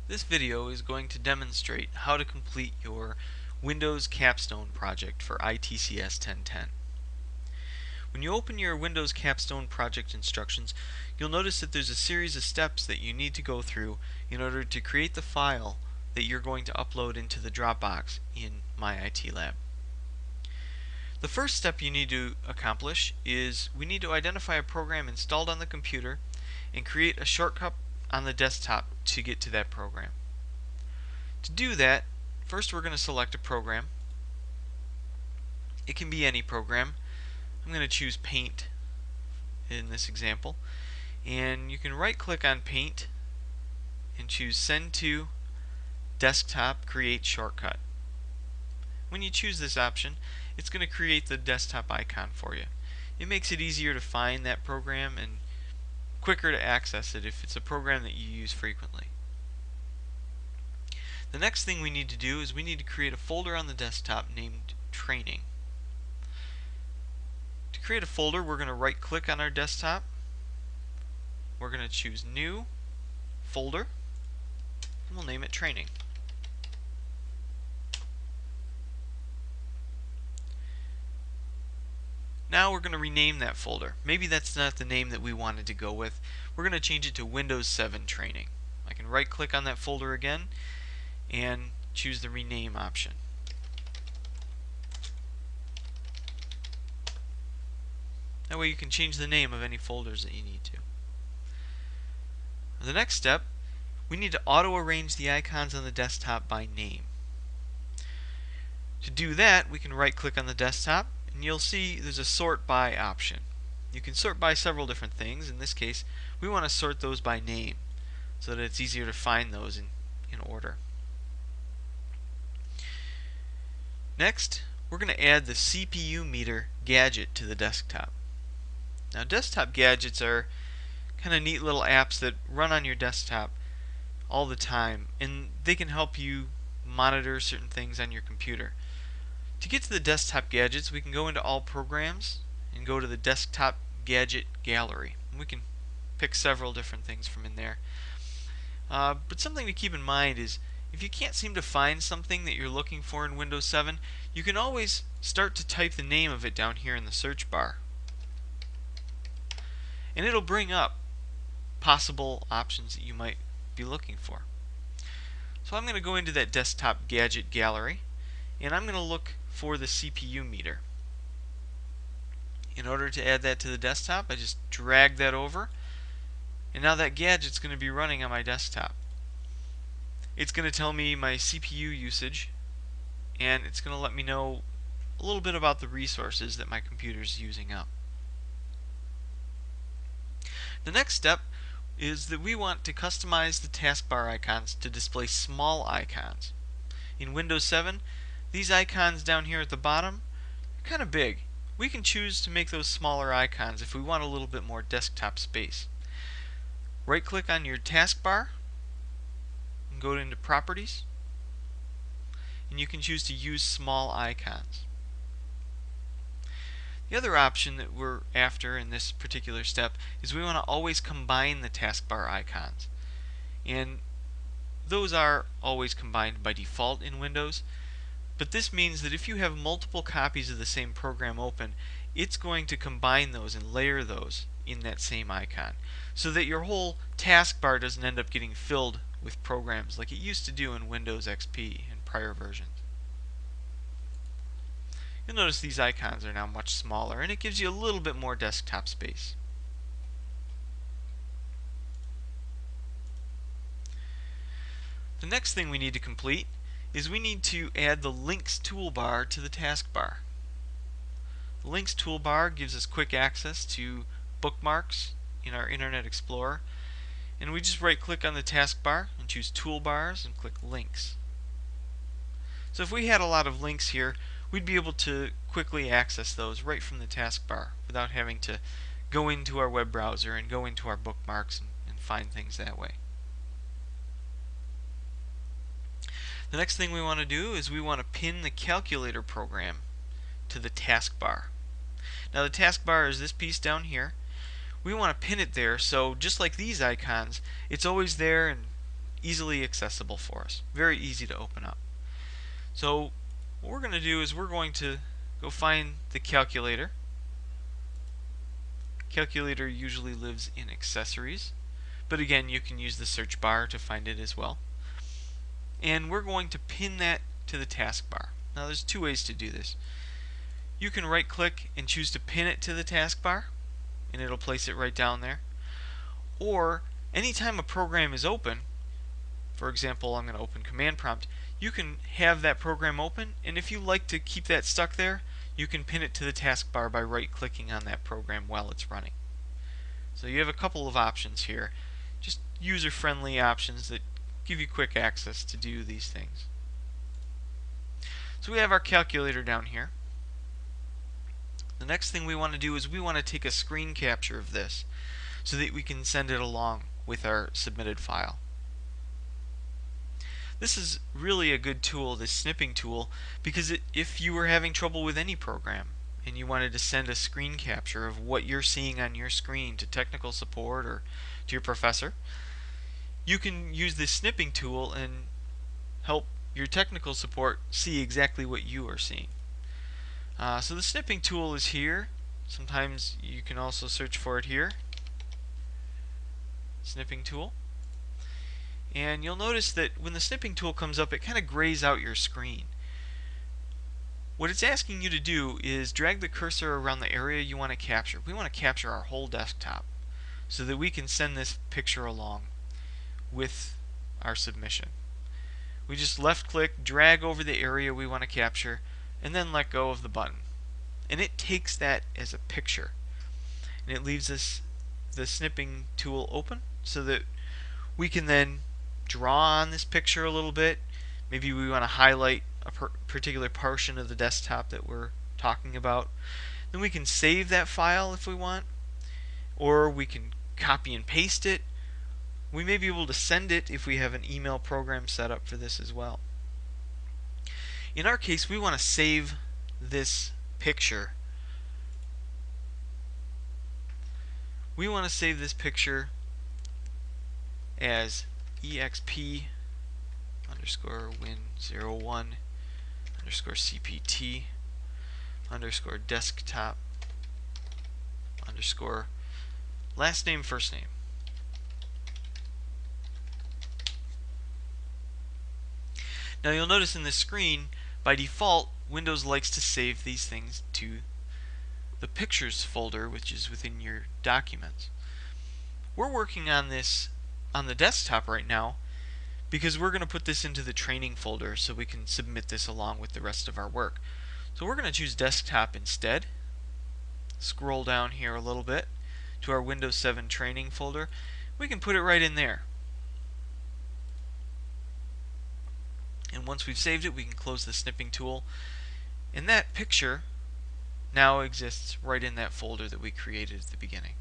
This video is going to demonstrate how to complete your Windows Capstone project for ITCS 1010. When you open your Windows Capstone project instructions, you'll notice that there's a series of steps that you need to go through in order to create the file that you're going to upload into the Dropbox in My IT Lab. The first step you need to accomplish is we need to identify a program installed on the computer and create a shortcut on the desktop to get to that program. To do that, first we're going to select a program. It can be any program. I'm going to choose Paint in this example, and you can right click on Paint and choose Send to Desktop Create Shortcut. When you choose this option, it's going to create the desktop icon for you. It makes it easier to find that program and quicker to access it if it's a program that you use frequently. The next thing we need to do is we need to create a folder on the desktop named Training. To create a folder, we're going to right click on our desktop. We're going to choose New, Folder, and we'll name it Training. Now we're going to rename that folder. Maybe that's not the name that we wanted to go with. We're going to change it to Windows 7 Training. I can right click on that folder again and choose the rename option. That way you can change the name of any folders that you need to. The next step, we need to auto-arrange the icons on the desktop by name. To do that, we can right click on the desktop and you'll see there's a sort by option. You can sort by several different things. In this case, we want to sort those by name so that it's easier to find those in order. Next, we're going to add the CPU meter gadget to the desktop. Now, desktop gadgets are kind of neat little apps that run on your desktop all the time, and they can help you monitor certain things on your computer. To get to the desktop gadgets, we can go into All Programs and go to the Desktop Gadget Gallery. And we can pick several different things from in there. But something to keep in mind is if you can't seem to find something that you're looking for in Windows 7, you can always start to type the name of it down here in the search bar. And it'll bring up possible options that you might be looking for. So I'm going to go into that Desktop Gadget Gallery and I'm going to look for the CPU meter. In order to add that to the desktop, I just drag that over, and now that gadget's going to be running on my desktop. It's going to tell me my CPU usage, and it's going to let me know a little bit about the resources that my computer's using up. The next step is that we want to customize the taskbar icons to display small icons. In Windows 7, these icons down here at the bottom are kind of big. We can choose to make those smaller icons if we want a little bit more desktop space. Right click on your taskbar and go into Properties, and you can choose to use small icons. The other option that we're after in this particular step is we want to always combine the taskbar icons, and those are always combined by default in Windows. But this means that if you have multiple copies of the same program open, it's going to combine those and layer those in that same icon so that your whole taskbar doesn't end up getting filled with programs like it used to do in Windows XP and prior versions. You'll notice these icons are now much smaller and it gives you a little bit more desktop space. The next thing we need to complete is we need to add the Links toolbar to the taskbar. The Links toolbar gives us quick access to bookmarks in our Internet Explorer, and we just right click on the taskbar and choose Toolbars and click Links. So if we had a lot of links here, we'd be able to quickly access those right from the taskbar without having to go into our web browser and go into our bookmarks and find things that way. The next thing we want to do is we want to pin the calculator program to the taskbar. Now the taskbar is this piece down here. We want to pin it there so just like these icons, it's always there and easily accessible for us. Very easy to open up. So what we're going to do is we're going to go find the calculator. Calculator usually lives in accessories, but again you can use the search bar to find it as well. And we're going to pin that to the taskbar. Now there's two ways to do this. You can right click and choose to pin it to the taskbar, and it'll place it right down there. Or anytime a program is open, for example I'm going to open command prompt, you can have that program open, and if you like to keep that stuck there, you can pin it to the taskbar by right clicking on that program while it's running. So you have a couple of options here, just user friendly options that give you quick access to do these things. So we have our calculator down here. The next thing we want to do is we want to take a screen capture of this so that we can send it along with our submitted file. This is really a good tool, this snipping tool, because if you were having trouble with any program and you wanted to send a screen capture of what you're seeing on your screen to technical support or to your professor, you can use this snipping tool and help your technical support see exactly what you are seeing. So the snipping tool is here. Sometimes you can also search for it here. Snipping tool. And you'll notice that when the snipping tool comes up, it kind of grays out your screen. What it's asking you to do is drag the cursor around the area you want to capture. We want to capture our whole desktop so that we can send this picture along with our submission. We just left click, drag over the area we want to capture, and then let go of the button. And it takes that as a picture. And it leaves us the snipping tool open so that we can then draw on this picture a little bit. Maybe we want to highlight a particular portion of the desktop that we're talking about. Then we can save that file if we want, or we can copy and paste it. We may be able to send it if we have an email program set up for this as well. In our case, we want to save this picture. We want to save this picture as exp underscore win01 underscore cpt underscore desktop underscore last name first name. Now you'll notice in this screen, by default, Windows likes to save these things to the Pictures folder, which is within your documents. We're working on this on the desktop right now because we're going to put this into the training folder so we can submit this along with the rest of our work. So we're going to choose desktop instead. Scroll down here a little bit to our Windows 7 training folder. We can put it right in there. And once we've saved it, we can close the snipping tool, and that picture now exists right in that folder that we created at the beginning.